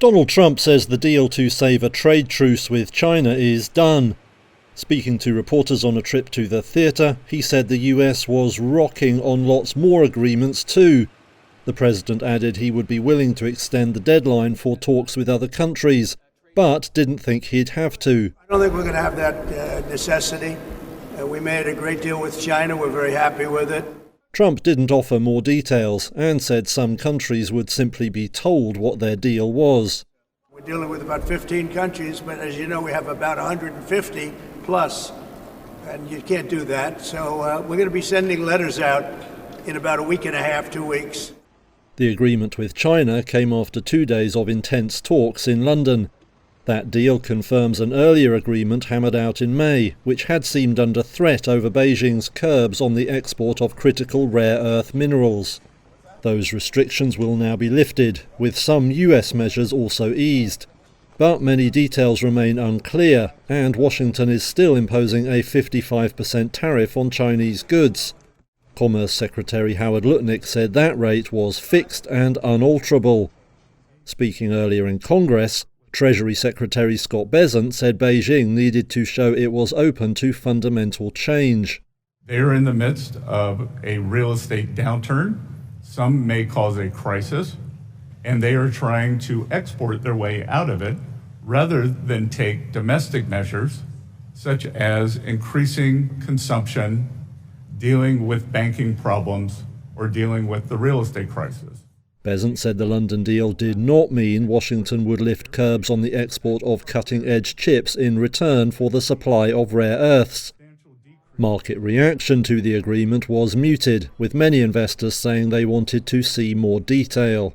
Donald Trump says the deal to save a trade truce with China is done. Speaking to reporters on a trip to the theatre, he said the US was rocking on lots more agreements too. The president added he would be willing to extend the deadline for talks with other countries, but didn't think he'd have to. I don't think we're going to have that necessity. We made a great deal with China. We're very happy with it. Trump didn't offer more details and said some countries would simply be told what their deal was. We're dealing with about 15 countries, but as you know, we have about 150 plus, and you can't do that. So we're going to be sending letters out in about a week and a half, 2 weeks. The agreement with China came after 2 days of intense talks in London. That deal confirms an earlier agreement hammered out in May, which had seemed under threat over Beijing's curbs on the export of critical rare earth minerals. Those restrictions will now be lifted, with some US measures also eased. But many details remain unclear, and Washington is still imposing a 55% tariff on Chinese goods. Commerce Secretary Howard Lutnick said that rate was fixed and unalterable. Speaking earlier in Congress, Treasury Secretary Scott Bessent said Beijing needed to show it was open to fundamental change. They're in the midst of a real estate downturn. Some may cause a crisis, and they are trying to export their way out of it rather than take domestic measures such as increasing consumption, dealing with banking problems, or dealing with the real estate crisis. Bessent said the London deal did not mean Washington would lift curbs on the export of cutting-edge chips in return for the supply of rare earths. Market reaction to the agreement was muted, with many investors saying they wanted to see more detail.